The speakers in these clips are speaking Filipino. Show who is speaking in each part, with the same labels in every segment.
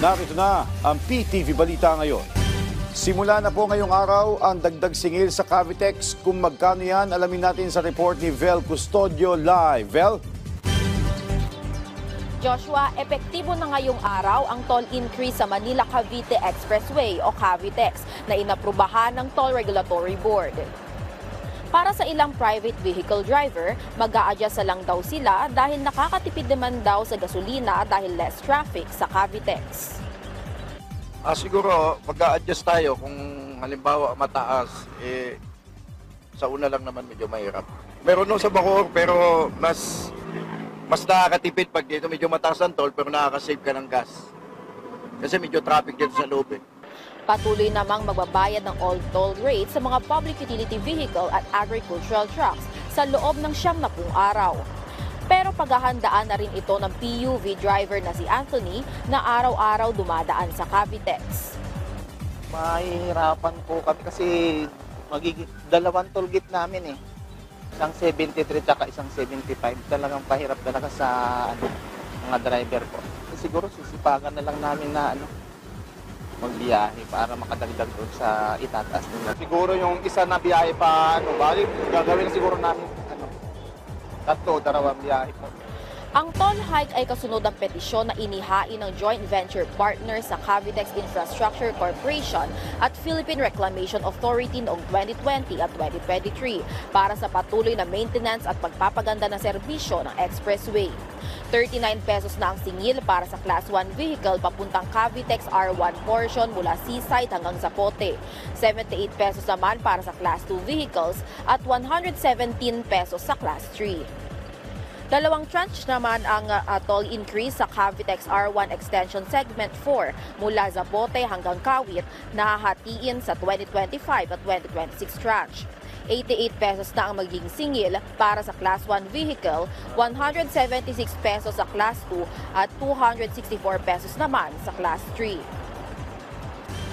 Speaker 1: Narito na ang PTV Balita ngayon. Simula na po ngayong araw ang dagdag singil sa Cavitex. Kung magkano yan, alamin natin sa report ni Vel Custodio live. Vel?
Speaker 2: Joshua, epektibo na ngayong araw ang toll increase sa Manila-Cavite Expressway o Cavitex na inaprubahan ng Toll Regulatory Board. Para sa ilang private vehicle driver, mag-a-adjust lang daw sila dahil nakakatipid naman daw sa gasolina dahil less traffic sa Cavitex.
Speaker 3: Siguro, mag-a-adjust tayo kung halimbawa mataas, sa una lang naman medyo mahirap. Meron nung sa Bacoor, pero mas nakakatipid pag dito medyo mataas ang toll, pero nakakasave ka ng gas. Kasi medyo traffic dito sa loob.
Speaker 2: Patuloy namang magbabayad ng all toll rates sa mga public utility vehicle at agricultural trucks sa loob ng 70 araw. Pero paghahandaan na rin ito ng PUV driver na si Anthony na araw-araw dumadaan sa Cavitex.
Speaker 4: Mahihirapan po kami kasi dalawang toll gate namin Isang 73 at isang 75. Talagang pahirap talaga sa mga driver po. Siguro sisipagan na lang namin na magbiyahe para makadagdag doon sa itataas nila. Siguro yung isa na biyahe pa, bali, gagawin na siguro namin, 2 biyahe po.
Speaker 2: Ang toll hike ay kasunod ng petisyon na inihain ng joint venture partners sa Cavitex Infrastructure Corporation at Philippine Reclamation Authority noong 2020 at 2023 para sa patuloy na maintenance at pagpapaganda ng serbisyo ng expressway. 39 pesos na ang singil para sa Class 1 vehicle papuntang Cavitex R1 portion mula Seaside hanggang Zapote. 78 pesos naman para sa Class 2 vehicles at 117 pesos sa Class 3. Dalawang tranche naman ang toll increase sa Cavitex R1 Extension Segment 4 mula Zapote hanggang Kawit na hahatiin sa 2025 at 2026 tranche. 88 pesos na ang magiging singil para sa Class 1 vehicle, 176 pesos sa Class 2 at 264 pesos naman sa Class 3.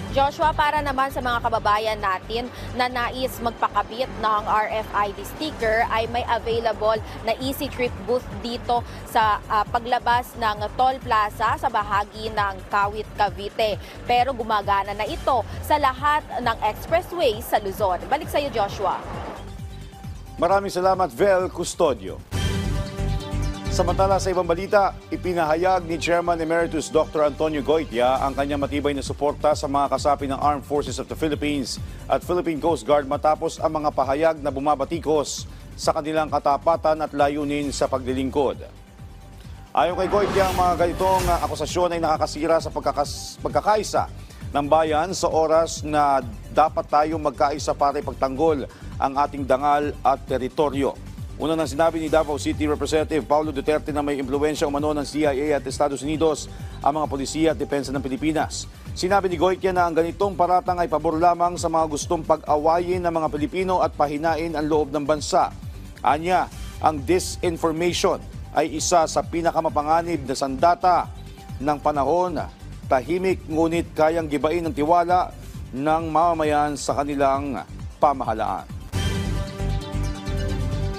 Speaker 2: Joshua, para naman sa mga kababayan natin na nais magpakabit ng RFID sticker ay may available na Easy Trip booth dito sa paglabas ng Toll Plaza sa bahagi ng Kawit, Cavite. Pero gumagana na ito sa lahat ng expressway sa Luzon. Balik sa iyo, Joshua.
Speaker 1: Maraming salamat, Vel Custodio. Samantala sa ibang balita, ipinahayag ni Chairman Emeritus Dr. Antonio Goytia ang kanyang matibay na suporta sa mga kasapi ng Armed Forces of the Philippines at Philippine Coast Guard matapos ang mga pahayag na bumabatikos sa kanilang katapatan at layunin sa paglilingkod. Ayon kay Goytia, ang mga ganitong akusasyon ay nakakasira sa pagkakaisa ng bayan sa oras na dapat tayong magkaisa para ipagtanggol ang ating dangal at teritoryo. Una nang sinabi ni Davao City Representative Paulo Duterte na may impluwensya umano ng CIA at Estados Unidos ang mga polisiya at depensa ng Pilipinas. Sinabi ni Goytia na ang ganitong paratang ay pabor lamang sa mga gustong pag-awayin ng mga Pilipino at pahinain ang loob ng bansa. Anya, ang disinformation ay isa sa pinakamapanganib na sandata ng panahon, tahimik ngunit kayang gibain ng tiwala ng mamamayan sa kanilang pamahalaan.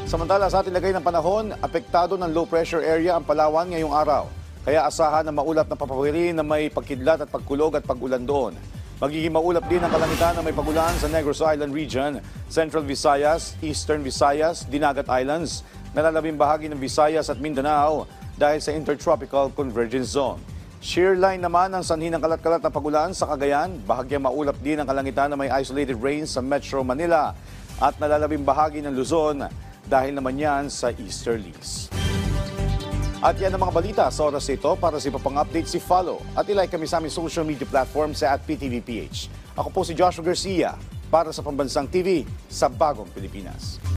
Speaker 1: Samantala sa ating lagay ng panahon, apektado ng low pressure area ang Palawan ngayong araw. Kaya asahan na maulap na papawiri na may pagkidlat at pagkulog at pag-ulan doon. Magiging maulap din ang kalangitan na may pagulan sa Negros Island Region, Central Visayas, Eastern Visayas, Dinagat Islands, nalalabing bahagi ng Visayas at Mindanao dahil sa Intertropical Convergence Zone. Shear line naman ang sanhi ng kalat-kalat na pagulan sa Cagayan, bahagyang maulap din ang kalangitan na may isolated rains sa Metro Manila at nalalabing bahagi ng Luzon dahil naman yan sa easterlies. At yan ang mga balita sa oras ito. Para sa iba pang updates, follow at ilike kami sa aming social media platform sa @PTVPH. Ako po si Joshua Garcia para sa Pambansang TV sa Bagong Pilipinas.